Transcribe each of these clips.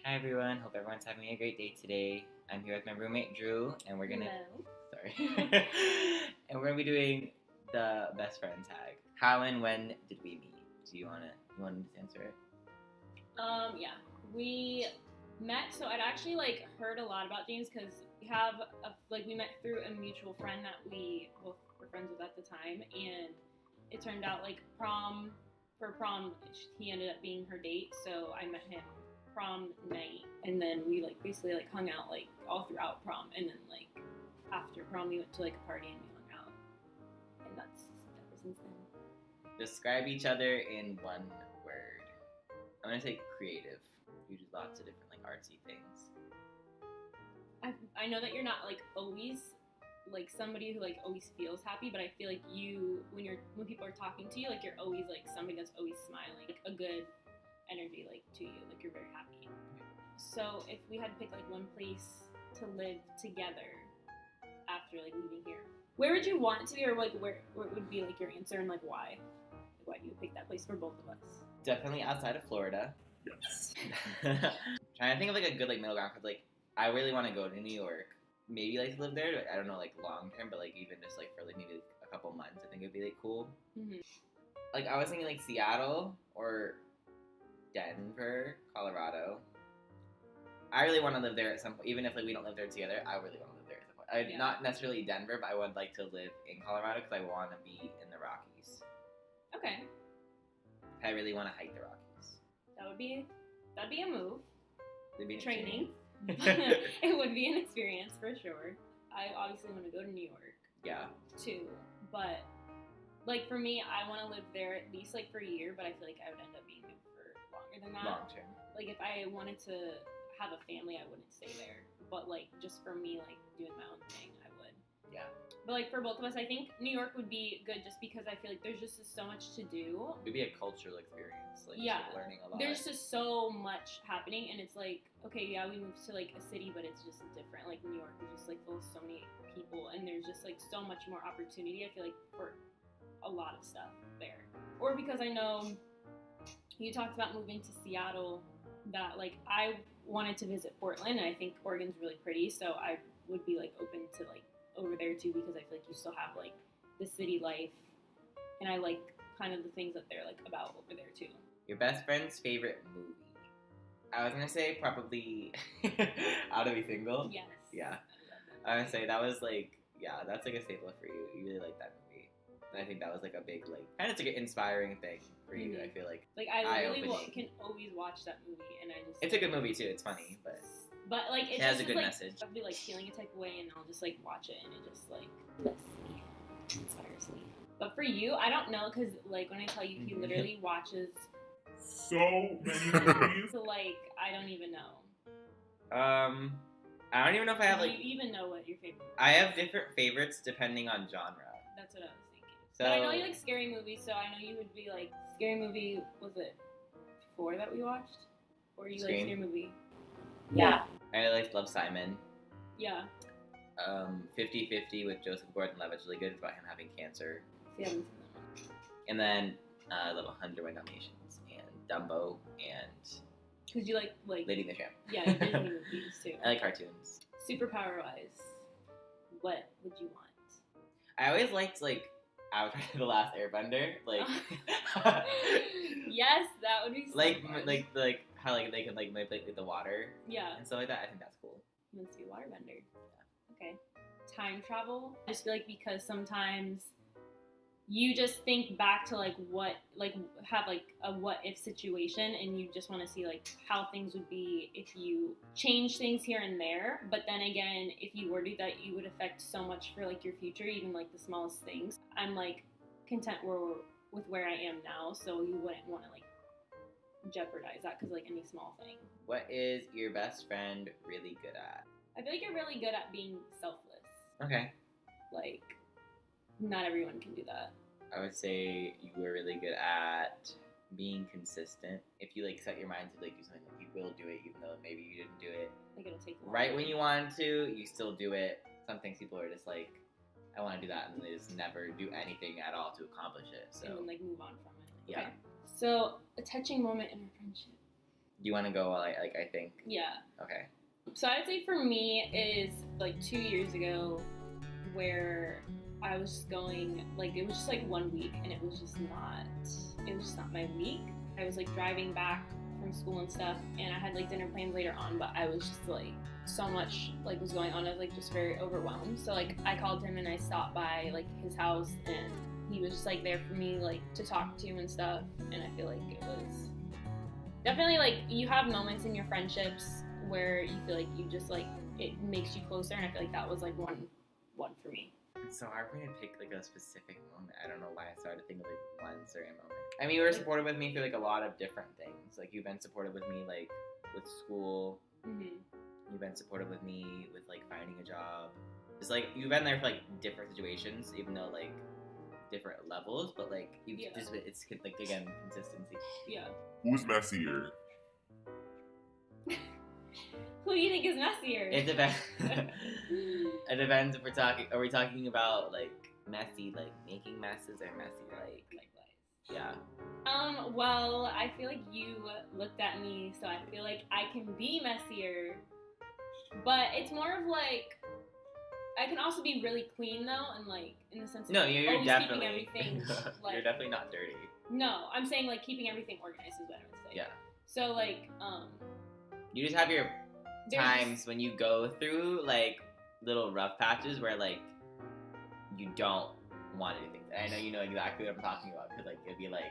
Hi everyone, hope everyone's having a great day today. I'm here with my roommate Drew, and we're gonna and we're gonna be doing the best friend tag. How and when did we meet? Do you want to answer it? Yeah, we met. So I'd actually heard a lot about James because we met through a mutual friend that we both were friends with at the time, and it turned out for prom he ended up being her date. So I met him prom night, and then we basically hung out all throughout prom, and then after prom we went to a party and we hung out, and that's ever since then. Describe each other in one word. I'm gonna say creative. You do lots of different artsy things. I know that you're not always somebody who always feels happy, but I feel you when people are talking to you, you're always somebody that's always smiling, a good energy to you, you're very happy. So if we had to pick one place to live together after leaving here, where would you want it to be, or where would be your answer, and why do you pick that place for both of us? Definitely outside of Florida. Yes. Trying to think of a good middle ground, because I really want to go to New York. Maybe to live there. I don't know long term, but even just for maybe a couple months, I think it'd be cool. Mm-hmm. I was thinking Seattle or Denver, Colorado. I really want to live there at some point. Even if we don't live there together, I really want to live there at some point. Not necessarily Denver, but I would like to live in Colorado because I want to be in the Rockies. Okay. I really want to hike the Rockies. That'd be a move. It'd be training. It would be an experience for sure. I obviously want to go to New York. Yeah. Too, but for me, I want to live there at least for a year, but I feel I would end up being there for longer than that. Long term. If I wanted to have a family, I wouldn't stay there. But just for me, doing my own thing, I would. Yeah. But for both of us, I think New York would be good just because I feel there's just so much to do. It'd be a cultural experience. Yeah. Learning a lot. There's just so much happening, and it's okay, yeah, we moved to a city, but it's just different. New York is just full of so many people, and there's just so much more opportunity, I feel for a lot of stuff there. Or because I know you talked about moving to Seattle, that I wanted to visit Portland, and I think Oregon's really pretty, so I would be open to over there too, because I feel you still have the city life, and I kind of the things that they're about over there too. Your best friend's favorite movie? I was gonna say probably How to Be Single. Yes. Yeah. I would say that was that's a staple for you. You really like that movie. And I think that was a big kind of an inspiring thing for you. Mm-hmm. I feel I really can always watch that movie, and I just. It's a good movie too. It's funny, but it has a good message. I'll be feeling a type of way, and I'll just watch it, and it just lifts me, inspires me. But for you, I don't know, because when I tell you, he literally watches so many movies. So I don't even know. I don't even know if I have Do you even know what your favorite? I have different favorites depending on genre. That's what I was thinking. So, but I know you like scary movies, so I know you would be scary movie. Was it 4 that we watched, or you Scream. like scary movie? Yeah. I Love, Simon. Yeah. 50-50 with Joseph Gordon-Levitt is really good. It's about him having cancer. See, I haven't seen that one. And then I love 100 Dalmatians and Dumbo and. Because you like Lady and the Tramp. Yeah, Disney movies too. I like cartoons. Superpower wise, what would you want? I always liked Avatar: The Last Airbender. Yes, that would be so fun. How they can manipulate the water. Yeah. And stuff like that. I think that's cool. You want to be a waterbender? Yeah. Okay. Time travel. I just feel because sometimes you just think back to have a what if situation, and you just want to see how things would be if you change things here and there. But then again, if you were to do that, you would affect so much for your future, even the smallest things. I'm content with where I am now, so you wouldn't want to jeopardize that because any small thing. What is your best friend really good at? I feel you're really good at being selfless. Okay. Not everyone can do that. I would say you were really good at being consistent. If you set your mind to do something, you will do it, even though maybe you didn't do it. It'll take long. Right when you wanted to, you still do it. Some things people are just I want to do that, and they just never do anything at all to accomplish it. So and then move on from it. Yeah. Okay. So a touching moment in our friendship. Do you want to go? Like I think. Yeah. Okay. So I'd say for me it is like 2 years ago where I was just going, like, it was just like 1 week and it was just not my week. I was like driving back from school and stuff and I had like dinner plans later on, but I was just like, so much like was going on. I was like just very overwhelmed. So like I called him and I stopped by like his house and he was just like there for me like to talk to and stuff. And I feel like it was definitely like you have moments in your friendships where you feel like you just like it makes you closer, and I feel like that was like one for me. It's so hard for me to pick like a specific moment. I don't know why I started to think of like one certain moment. I mean, you were supportive with me through like a lot of different things. Like you've been supportive with me like with school. Mm-hmm. You've been supportive with me with like finding a job. It's like you've been there for like different situations, even though like different levels. But like you've just it's like again consistency. Yeah. Who's messier? Who do you think is messier? It depends. It depends if we're talking. Are we talking about like messy, like making messes, or messy, like yeah? Well, I feel like you looked at me, so I feel like I can be messier, but it's more of like I can also be really clean though, and like in the sense of no, you're always definitely keeping everything. Like, you're definitely not dirty. No, I'm saying like keeping everything organized is what I would say. Yeah. So like you just have your there's times when you go through like little rough patches where like you don't want anything. I know you know exactly what I'm talking about because like it'd be like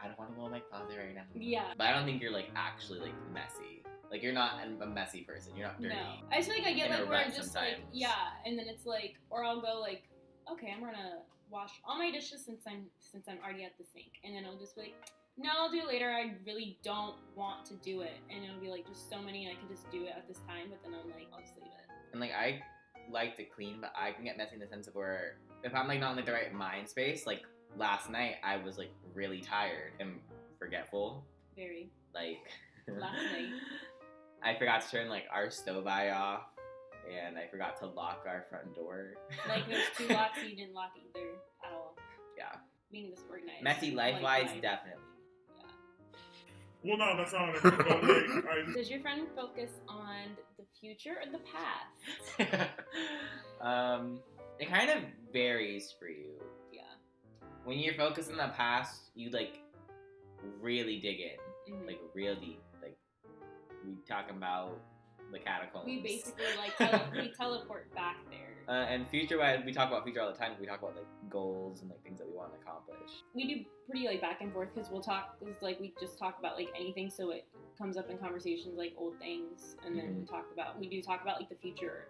I don't want to go in my closet right now. Yeah. But I don't think you're like actually like messy. Like you're not a messy person. You're not dirty. No. I just feel like I get In a like where rut I'm just sometimes. like yeah, and then it's like or I'll go like okay, I'm gonna wash all my dishes since I'm already at the sink, and then I'll just be like no, I'll do it later. I really don't want to do it, and it'll be like just so many, and I can just do it at this time. But then I'm like, I'll just leave it. And like I like to clean, but I can get messy in the sense of where if I'm like not in like the right mind space, like last night I was like really tired and forgetful. Very. Like Last night. I forgot to turn like our stove eye off, and I forgot to lock our front door. Like there's 2 locks you didn't lock either at all. Yeah. Being disorganized. Messy life-wise, life. definitely. Well, no, that's not what I meant, but like, Does your friend focus on the future or the past? It kind of varies for you. Yeah. When you're focused on the past, you like really dig in, Mm-hmm. like real deep. Like we talking about the catacombs. We basically like we teleport back there. And future-wise, we talk about future all the time. We talk about like goals and like things that we want to accomplish. We do pretty like back and forth because we'll talk. Cause, like we just talk about like anything, so it comes up in conversations like old things, and then we do talk about like the future,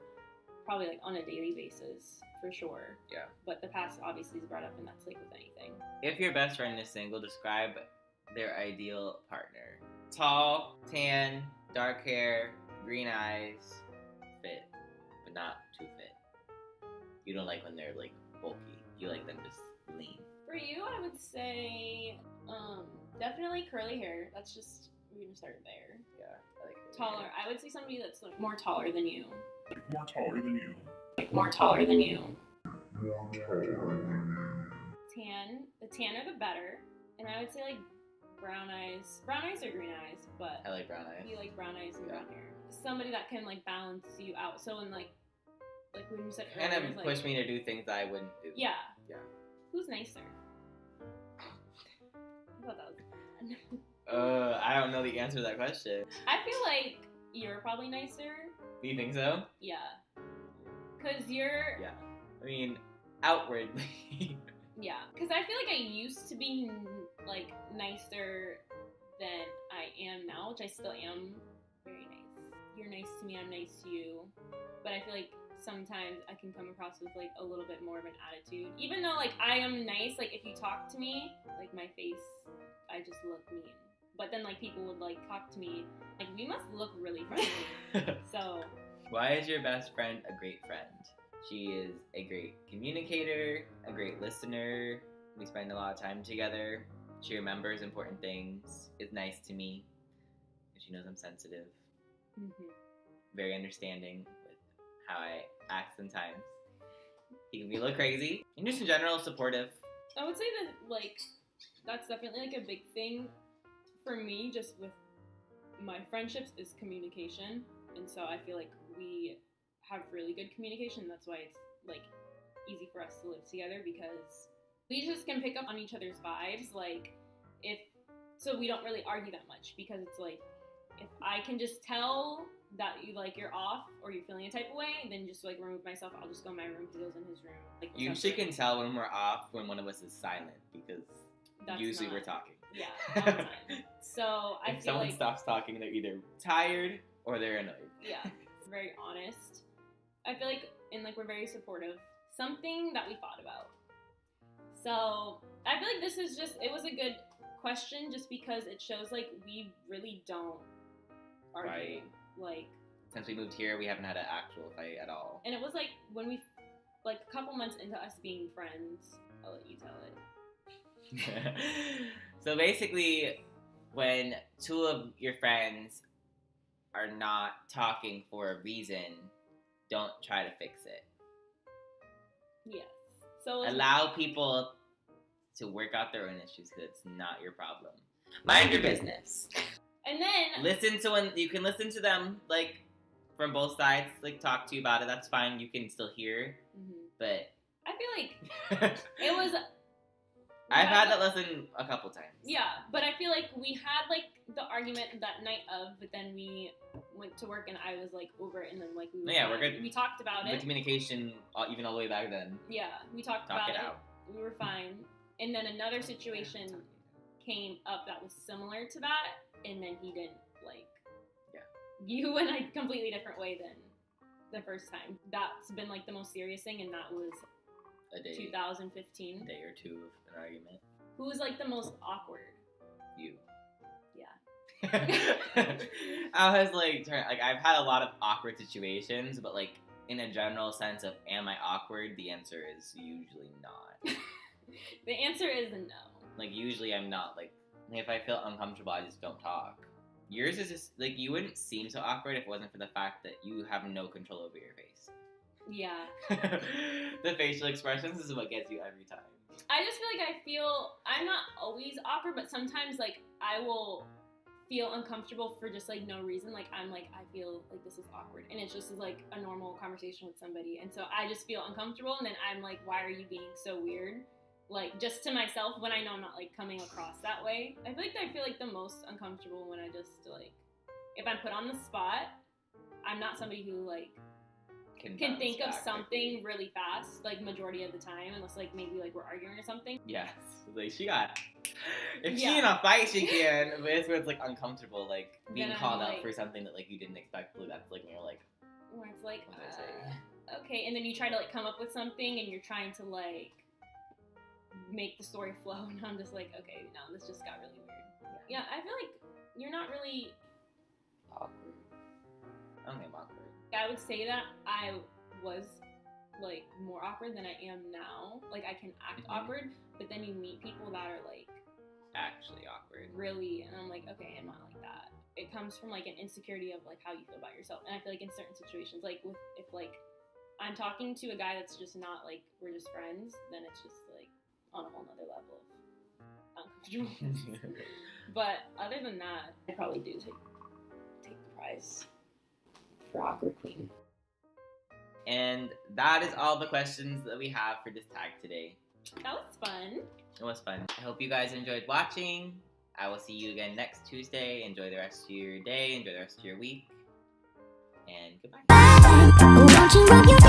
probably like on a daily basis for sure. Yeah. But the past obviously is brought up, and that's like with anything. If your best friend is single, describe their ideal partner. Tall, tan, dark hair, green eyes, fit, but not too fit. You don't like when they're like bulky. You like them just lean. For you, I would say definitely curly hair. That's just we're gonna start there. Yeah, I like it. Taller. I would say somebody that's like more taller than you. more taller than you. More taller than you. Tan. The tanner the better. And I would say like brown eyes. Brown eyes or green eyes, but I like brown eyes. you like brown eyes and brown hair. Somebody that can like balance you out. So in like when you said earlier, And then it's, like, push me to do things that I wouldn't do. Yeah. Yeah. Who's nicer? I thought that was fun. I don't know the answer to that question. I feel like you're probably nicer. Do you think so? Yeah. Cause you're Yeah. I mean, outwardly. Yeah, because I feel like I used to be like nicer than I am now, which I still am. Very nice. You're nice to me, I'm nice to you. But I feel like sometimes I can come across with like a little bit more of an attitude. Even though like I am nice, like if you talk to me, like my face, I just look mean. But then like people would like talk to me, like we must look really friendly. So. Why is your best friend a great friend? She is a great communicator, a great listener. We spend a lot of time together. She remembers important things, is nice to me, and she knows I'm sensitive. Mm-hmm. Very understanding with how I act sometimes. He can be a little crazy, and just in general, supportive. I would say that like that's definitely like a big thing for me, just with my friendships is communication, and so I feel like we have really good communication. That's why it's like easy for us to live together, because we just can pick up on each other's vibes. Like so we don't really argue that much, because it's like if I can just tell that you're off or you're feeling a type of way, then just like remove myself. I'll just go in my room. He goes in his room. Like You usually can tell when we're off when one of us is silent, because usually we're talking. Yeah, all the time. So I if feel someone like stops talking, they're either tired or they're annoyed. yeah, it's very honest. I feel like we're very supportive. Something that we thought about. So I feel like it was a good question, just because it shows like we really don't argue. Right. Like Since we moved here, we haven't had an actual fight at all. And it was like when we a couple months into us being friends. I'll let you tell it. So basically, when two of your friends are not talking for a reason, don't try to fix it. Yes. So allow people to work out their own issues, because it's not your problem. Mind your business. And then you can listen to them, like, from both sides, like, talk to you about it. That's fine. You can still hear. Mm-hmm. But I feel like it was. I've had that lesson a couple times. Yeah, but I feel like we had like the argument that night of, but then we went to work and I was like over it, and then like we're good. We talked about The it. communication, even all the way back then. Yeah, we talked Talk about it it. out. We were fine, and then another situation came up that was similar to that, and then he didn't like. Yeah. You went a completely different way than the first time. That's been like the most serious thing, and that was a day. 2015. A day or two of an argument. Who was like the most awkward? You. Yeah. I was like, I've had a lot of awkward situations, but like in a general sense of am I awkward, the answer is usually not. The answer is no. Like usually I'm not. Like if I feel uncomfortable, I just don't talk. Yours is just like you wouldn't seem so awkward if it wasn't for the fact that you have no control over your face. Yeah. The facial expressions is what gets you every time. I just feel like I'm not always awkward, but sometimes like I will feel uncomfortable for just like no reason. Like I'm like, I feel like this is awkward, and it's just like a normal conversation with somebody, and so I just feel uncomfortable, and then I'm like, why are you being so weird? Like just to myself, when I know I'm not like coming across that way. I feel like the most uncomfortable when I just like, if I'm put on the spot, I'm not somebody who like can think of something really fast, like majority of the time, unless like maybe like we're arguing or something. Yes, like she in a fight she can, but it's where it's like uncomfortable, like being Then called I'm, out like, for something that like you didn't expect. That's like when you're like, where it's like, what did I say? Okay, and then you try to like come up with something, and you're trying to like make the story flow, and I'm just like, okay, no, this just got really weird. Yeah, I feel like you're not really awkward. I don't think I'm awkward. I would say that I was like more awkward than I am now. Like I can act awkward, but then you meet people that are like actually awkward. Really, and I'm like, okay, I'm not like that. It comes from like an insecurity of like how you feel about yourself. And I feel like in certain situations, like if like I'm talking to a guy that's just not like we're just friends, then it's just like on a whole nother level of uncomfortable. But other than that, I probably do take the prize for awkward queen. And that is all the questions that we have for this tag today. That was fun. It was fun. I hope you guys enjoyed watching. I will see you again next Tuesday. Enjoy the rest of your day. Enjoy the rest of your week. And goodbye.